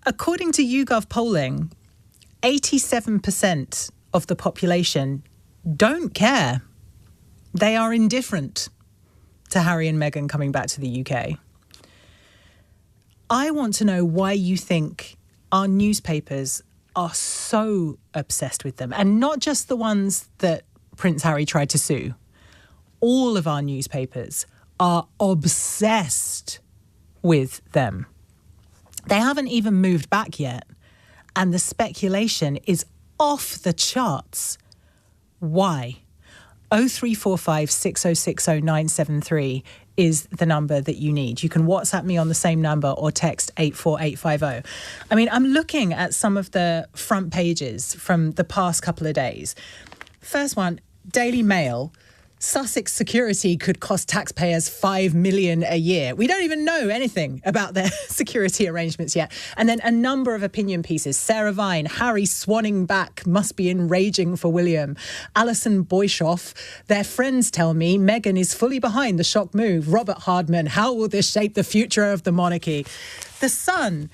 According to YouGov polling, 87% of the population don't care. They are indifferent to Harry and Meghan coming back to the UK. I want to know why you think our newspapers are so obsessed with them, and not just the ones that Prince Harry tried to sue. All of our newspapers are obsessed with them. They haven't even moved back yet, and the speculation is off the charts. Why? 0345 6060 973 is the number that you need. You can WhatsApp me on the same number or text 84850. I mean, I'm looking at some of the front pages from the past couple of days. First one, Daily Mail. Sussex security could cost taxpayers $5 million a year. We don't even know anything about their security arrangements yet. And then a number of opinion pieces. Sarah Vine, Harry swanning back must be enraging for William. Alison Boyshoff, their friends tell me Meghan is fully behind the shock move. Robert Hardman, how will this shape the future of the monarchy? The Sun,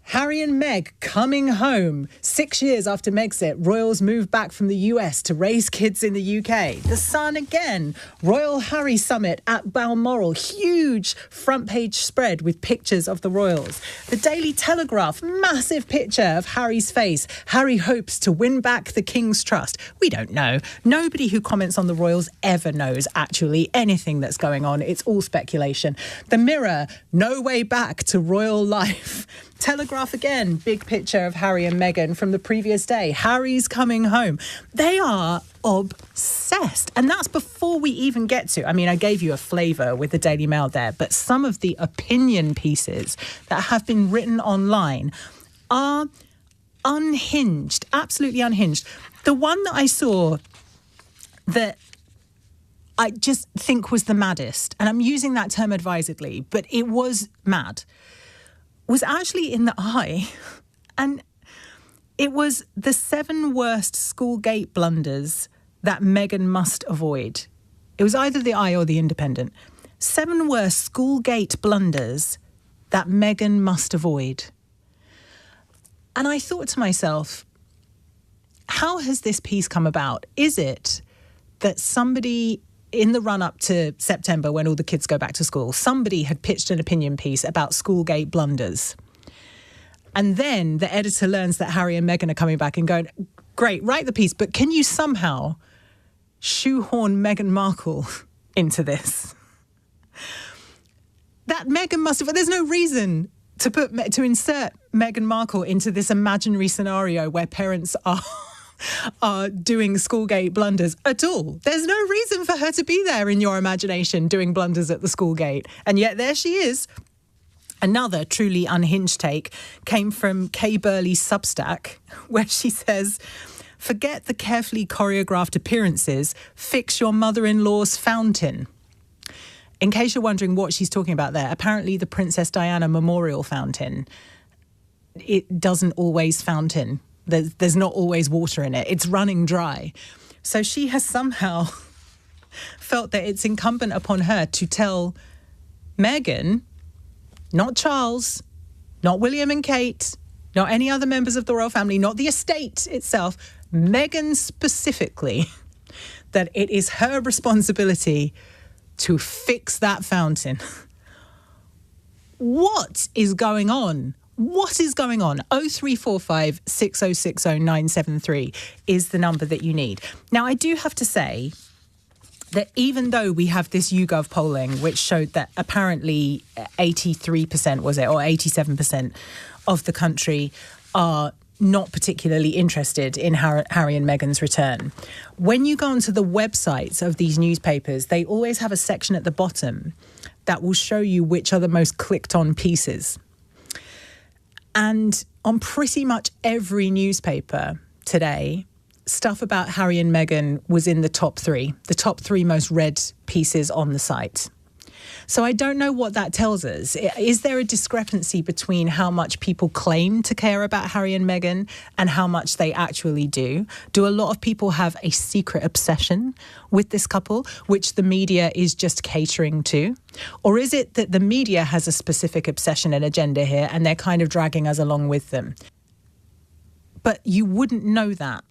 Harry and Meg coming home. 6 years after Megxit, royals move back from the US to raise kids in the UK. The Sun again. Royal Harry Summit at Balmoral. Huge front page spread with pictures of the royals. The Daily Telegraph. Massive picture of Harry's face. Harry hopes to win back the King's trust. We don't know. Nobody who comments on the royals ever knows actually anything that's going on. It's all speculation. The Mirror. No way back to royal life. Telegraph again, big picture of Harry and Meghan from the previous day. Harry's coming home. They are obsessed. And that's before we even get to, I mean, I gave you a flavour with the Daily Mail there, but some of the opinion pieces that have been written online are unhinged, absolutely unhinged. The one that I saw that I just think was the maddest, and I'm using that term advisedly, but it was mad, was actually in the Eye, and it was the 7 worst school gate blunders that Meghan must avoid. It was either the Eye or the Independent. 7 worst school gate blunders that Meghan must avoid. And I thought to myself, how has this piece come about? Is it that somebody in the run-up to September, when all the kids go back to school, somebody had pitched an opinion piece about schoolgate blunders? And then the editor learns that Harry and Meghan are coming back and going, great, write the piece, but can you somehow shoehorn Meghan Markle into this? That Meghan must have... There's no reason to insert Meghan Markle into this imaginary scenario where parents are doing schoolgate blunders at all. There's no reason for her to be there in your imagination doing blunders at the schoolgate. And yet there she is. Another truly unhinged take came from Kay Burley's Substack, where she says, forget the carefully choreographed appearances, fix your mother-in-law's fountain. In case you're wondering what she's talking about there, apparently the Princess Diana Memorial Fountain, it doesn't always fountain. There's not always water in it. It's running dry. So she has somehow felt that it's incumbent upon her to tell Meghan, not Charles, not William and Kate, not any other members of the royal family, not the estate itself, Meghan specifically, that it is her responsibility to fix that fountain. What is going on? What is going on? 0345 6060 973 is the number that you need. Now, I do have to say that even though we have this YouGov polling, which showed that apparently 83%, was it, or 87% of the country are not particularly interested in Harry and Meghan's return. When you go onto the websites of these newspapers, they always have a section at the bottom that will show you which are the most clicked on pieces. And on pretty much every newspaper today, stuff about Harry and Meghan was in the top three most read pieces on the site. So I don't know what that tells us. Is there a discrepancy between how much people claim to care about Harry and Meghan and how much they actually do? Do a lot of people have a secret obsession with this couple, which the media is just catering to? Or is it that the media has a specific obsession and agenda here and they're kind of dragging us along with them? But you wouldn't know that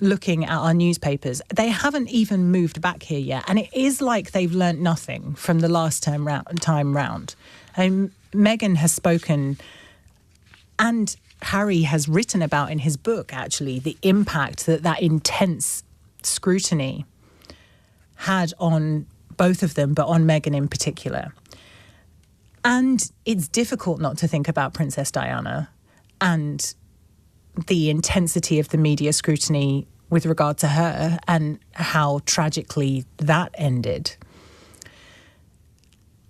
looking at our newspapers. They haven't even moved back here yet. And it is like they've learnt nothing from the last time round. Meghan has spoken, and Harry has written about in his book, actually, the impact that intense scrutiny had on both of them, but on Meghan in particular. And it's difficult not to think about Princess Diana and the intensity of the media scrutiny with regard to her and how tragically that ended.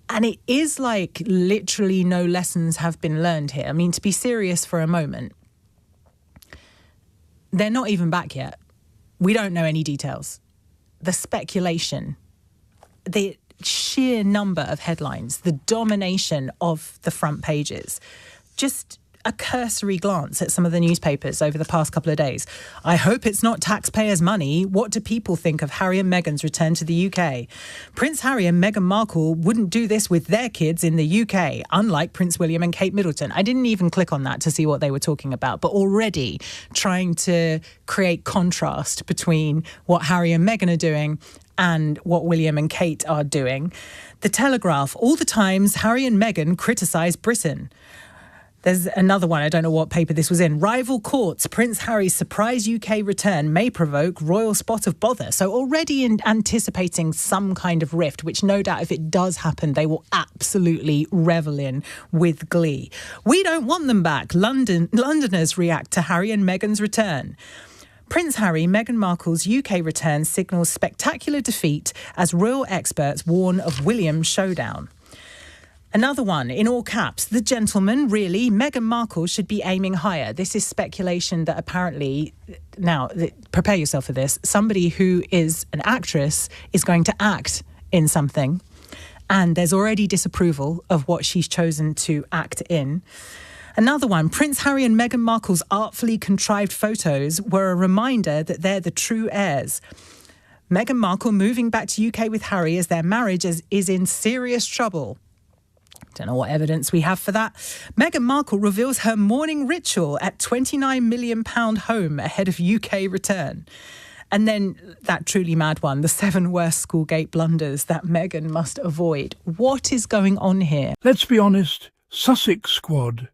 And it is like literally no lessons have been learned here. I mean, to be serious for a moment, they're not even back yet. We don't know any details. The speculation, the sheer number of headlines, the domination of the front pages, just a cursory glance at some of the newspapers over the past couple of days. I hope it's not taxpayers' money. What do people think of Harry and Meghan's return to the UK? Prince Harry and Meghan Markle wouldn't do this with their kids in the UK, unlike Prince William and Kate Middleton. I didn't even click on that to see what they were talking about, but already trying to create contrast between what Harry and Meghan are doing and what William and Kate are doing. The Telegraph, all the times Harry and Meghan criticise Britain. There's another one, I don't know what paper this was in. Rival courts, Prince Harry's surprise UK return may provoke royal spot of bother. So already anticipating some kind of rift, which no doubt if it does happen, they will absolutely revel in with glee. We don't want them back. Londoners react to Harry and Meghan's return. Prince Harry, Meghan Markle's UK return signals spectacular defeat as royal experts warn of William's showdown. Another one, in all caps, the gentleman, really, Meghan Markle should be aiming higher. This is speculation that apparently, now, prepare yourself for this, somebody who is an actress is going to act in something, and there's already disapproval of what she's chosen to act in. Another one, Prince Harry and Meghan Markle's artfully contrived photos were a reminder that they're the true heirs. Meghan Markle moving back to UK with Harry as their marriage is in serious trouble. Don't know what evidence we have for that. Meghan Markle reveals her morning ritual at £29 million home ahead of UK return. And then that truly mad one, the 7 worst schoolgate blunders that Meghan must avoid. What is going on here? Let's be honest, Sussex squad.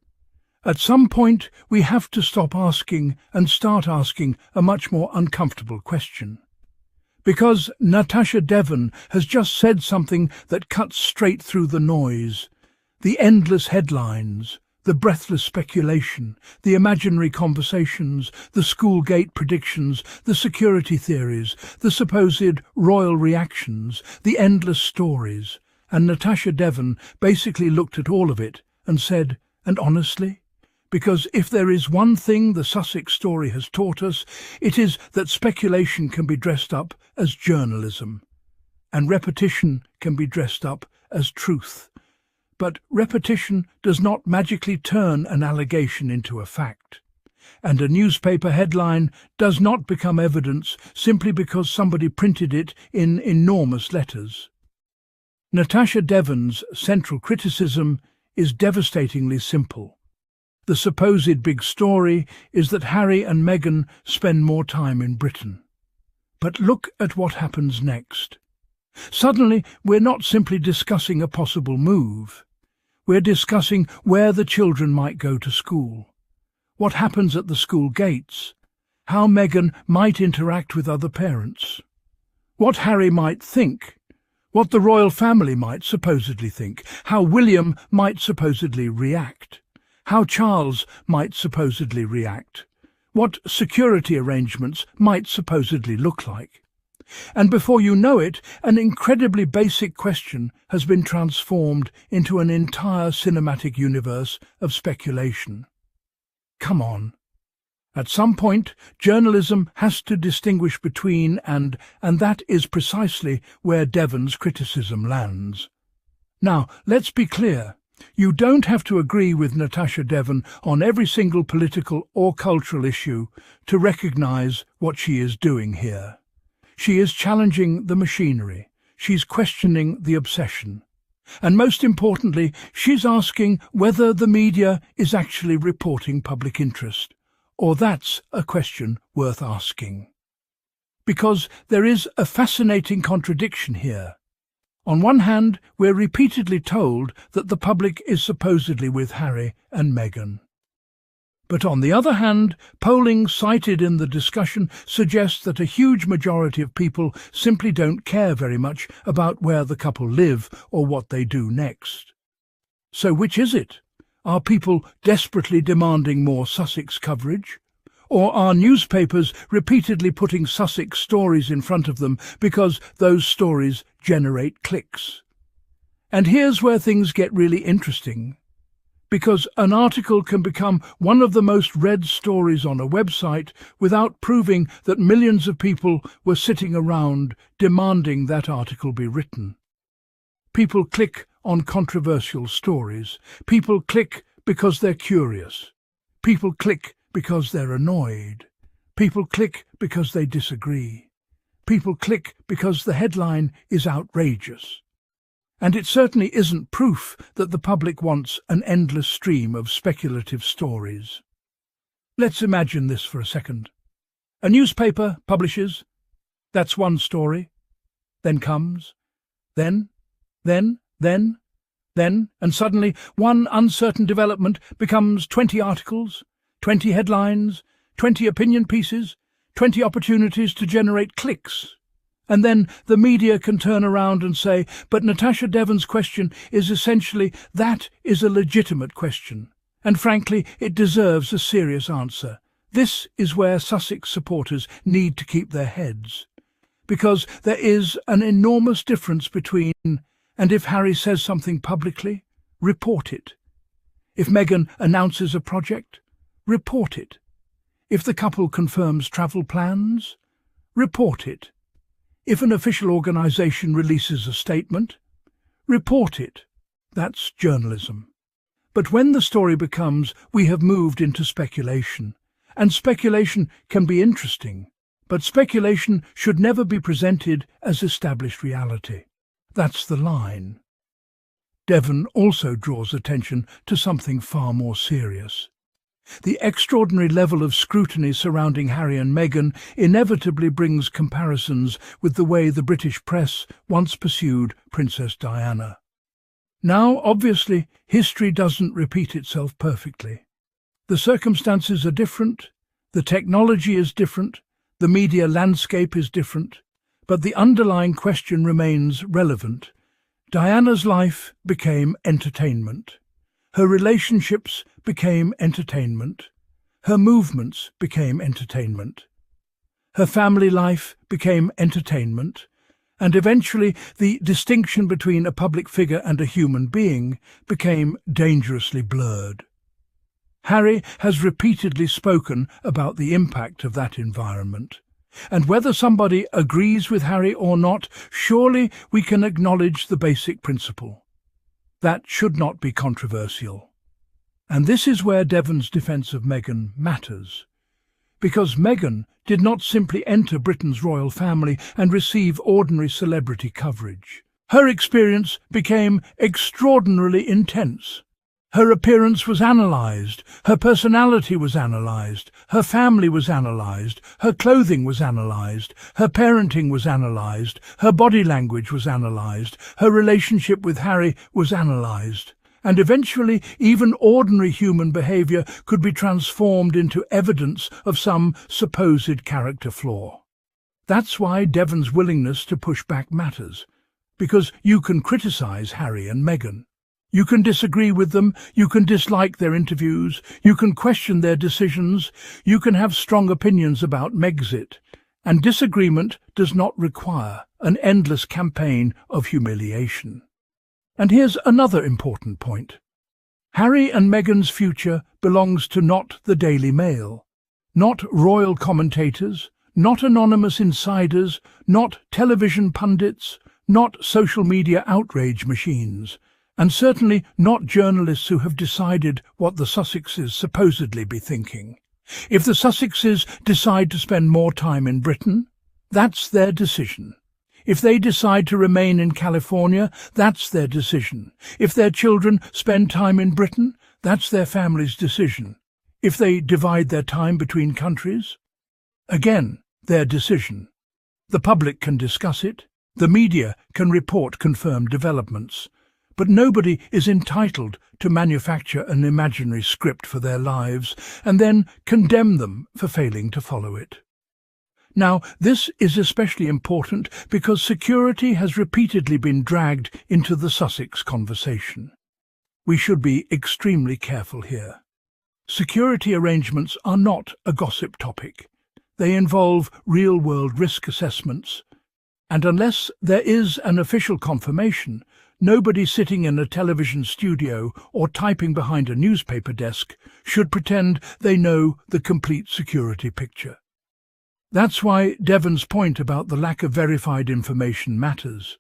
At some point, we have to stop asking and start asking a much more uncomfortable question. Because Natasha Devon has just said something that cuts straight through the noise. The endless headlines, the breathless speculation, the imaginary conversations, the schoolgate predictions, the security theories, the supposed royal reactions, the endless stories. And Natasha Devon basically looked at all of it and said, and honestly? Because if there is one thing the Sussex story has taught us, it is that speculation can be dressed up as journalism, and repetition can be dressed up as truth. But repetition does not magically turn an allegation into a fact. And a newspaper headline does not become evidence simply because somebody printed it in enormous letters. Natasha Devon's central criticism is devastatingly simple. The supposed big story is that Harry and Meghan spend more time in Britain. But look at what happens next. Suddenly, we're not simply discussing a possible move. We're discussing where the children might go to school, what happens at the school gates, how Meghan might interact with other parents, what Harry might think, what the royal family might supposedly think, how William might supposedly react, how Charles might supposedly react, what security arrangements might supposedly look like. And before you know it, an incredibly basic question has been transformed into an entire cinematic universe of speculation. Come on. At some point, journalism has to distinguish between and that is precisely where Devon's criticism lands. Now, let's be clear. You don't have to agree with Natasha Devon on every single political or cultural issue to recognize what she is doing here. She is challenging the machinery. She's questioning the obsession. And most importantly, she's asking whether the media is actually reporting public interest. Or that's a question worth asking. Because there is a fascinating contradiction here. On one hand, we're repeatedly told that the public is supposedly with Harry and Meghan. But on the other hand, polling cited in the discussion suggests that a huge majority of people simply don't care very much about where the couple live or what they do next. So which is it? Are people desperately demanding more Sussex coverage? Or are newspapers repeatedly putting Sussex stories in front of them because those stories generate clicks? And here's where things get really interesting. Because an article can become one of the most read stories on a website without proving that millions of people were sitting around demanding that article be written. People click on controversial stories. People click because they're curious. People click because they're annoyed. People click because they disagree. People click because the headline is outrageous. And it certainly isn't proof that the public wants an endless stream of speculative stories. Let's imagine this for a second. A newspaper publishes. That's one story. Then comes. Then, and suddenly one uncertain development becomes 20 articles, 20 headlines, 20 opinion pieces, 20 opportunities to generate clicks. And then the media can turn around and say, but Natasha Devon's question is essentially, that is a legitimate question. And frankly, it deserves a serious answer. This is where Sussex supporters need to keep their heads. Because there is an enormous difference between, and if Harry says something publicly, report it. If Meghan announces a project, report it. If the couple confirms travel plans, report it. If an official organisation releases a statement, report it. That's journalism. But when the story becomes, we have moved into speculation, and speculation can be interesting, but speculation should never be presented as established reality. That's the line. Devon also draws attention to something far more serious. The extraordinary level of scrutiny surrounding Harry and Meghan inevitably brings comparisons with the way the British press once pursued Princess Diana. Now, obviously, history doesn't repeat itself perfectly. The circumstances are different, the technology is different, the media landscape is different, but the underlying question remains relevant. Diana's life became entertainment. Her relationships became entertainment. Her movements became entertainment. Her family life became entertainment. And eventually the distinction between a public figure and a human being became dangerously blurred. Harry has repeatedly spoken about the impact of that environment. And whether somebody agrees with Harry or not, surely we can acknowledge the basic principle. That should not be controversial. And this is where Devon's defence of Meghan matters. Because Meghan did not simply enter Britain's royal family and receive ordinary celebrity coverage. Her experience became extraordinarily intense. Her appearance was analysed, her personality was analysed, her family was analysed, her clothing was analysed, her parenting was analysed, her body language was analysed, her relationship with Harry was analysed. And eventually even ordinary human behaviour could be transformed into evidence of some supposed character flaw. That's why Devon's willingness to push back matters, because you can criticise Harry and Meghan. You can disagree with them, you can dislike their interviews, you can question their decisions, you can have strong opinions about Megxit, and disagreement does not require an endless campaign of humiliation. And here's another important point. Harry and Meghan's future belongs to not the Daily Mail, not royal commentators, not anonymous insiders, not television pundits, not social media outrage machines. And certainly not journalists who have decided what the Sussexes supposedly be thinking. If the Sussexes decide to spend more time in Britain, that's their decision. If they decide to remain in California, that's their decision. If their children spend time in Britain, that's their family's decision. If they divide their time between countries, again, their decision. The public can discuss it. The media can report confirmed developments. But nobody is entitled to manufacture an imaginary script for their lives and then condemn them for failing to follow it. Now, this is especially important because security has repeatedly been dragged into the Sussex conversation. We should be extremely careful here. Security arrangements are not a gossip topic. They involve real-world risk assessments, and unless there is an official confirmation, nobody sitting in a television studio or typing behind a newspaper desk should pretend they know the complete security picture. That's why Devon's point about the lack of verified information matters.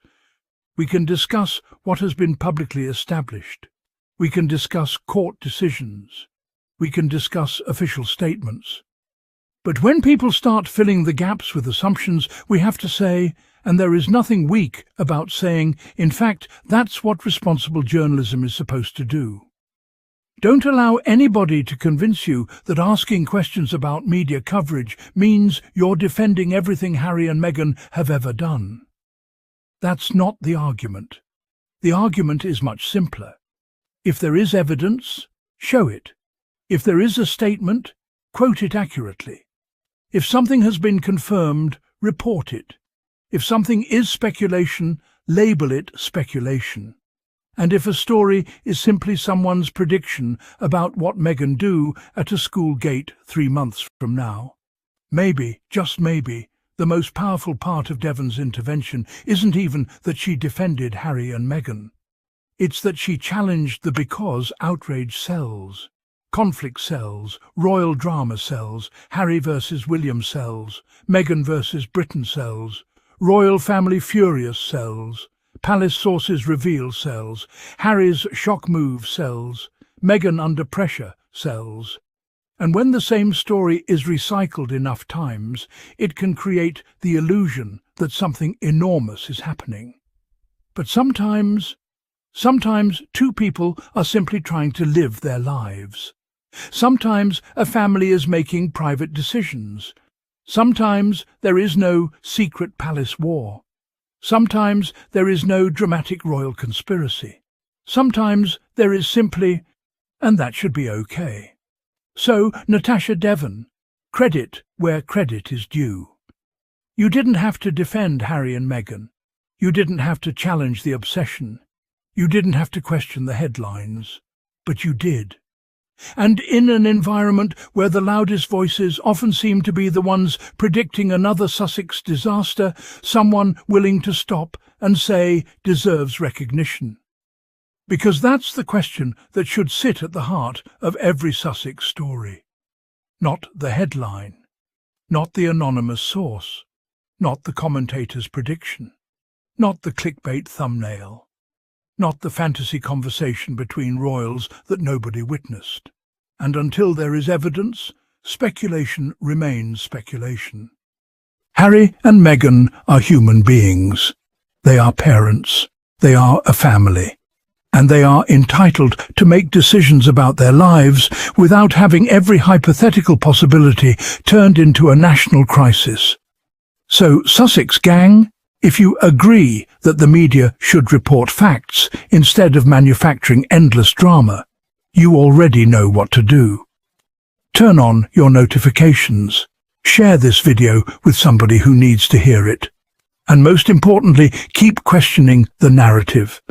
We can discuss what has been publicly established. We can discuss court decisions. We can discuss official statements. But when people start filling the gaps with assumptions, we have to say, and there is nothing weak about saying, in fact, that's what responsible journalism is supposed to do. Don't allow anybody to convince you that asking questions about media coverage means you're defending everything Harry and Meghan have ever done. That's not the argument. The argument is much simpler. If there is evidence, show it. If there is a statement, quote it accurately. If something has been confirmed, report it. If something is speculation, label it speculation. And if a story is simply someone's prediction about what Meghan do at a school gate 3 months from now, maybe, just maybe, the most powerful part of Devon's intervention isn't even that she defended Harry and Meghan. It's that she challenged the because outrage sells. Conflict sells, royal drama sells, Harry versus William sells, Meghan versus Britain sells, royal family furious sells, palace sources reveal sells, Harry's shock move sells, Meghan under pressure sells. And when the same story is recycled enough times, it can create the illusion that something enormous is happening. But sometimes two people are simply trying to live their lives. Sometimes a family is making private decisions. Sometimes there is no secret palace war. Sometimes there is no dramatic royal conspiracy. Sometimes there is simply, and that should be okay. So, Natasha Devon, credit where credit is due. You didn't have to defend Harry and Meghan. You didn't have to challenge the obsession. You didn't have to question the headlines. But you did. And in an environment where the loudest voices often seem to be the ones predicting another Sussex disaster, someone willing to stop and say deserves recognition. Because that's the question that should sit at the heart of every Sussex story. Not the headline, not the anonymous source, not the commentator's prediction, not the clickbait thumbnail. Not the fantasy conversation between royals that nobody witnessed. And until there is evidence, speculation remains speculation. Harry and Meghan are human beings. They are parents. They are a family. And they are entitled to make decisions about their lives without having every hypothetical possibility turned into a national crisis. So, Sussex gang, if you agree that the media should report facts instead of manufacturing endless drama, you already know what to do. Turn on your notifications. Share this video with somebody who needs to hear it. And most importantly, keep questioning the narrative.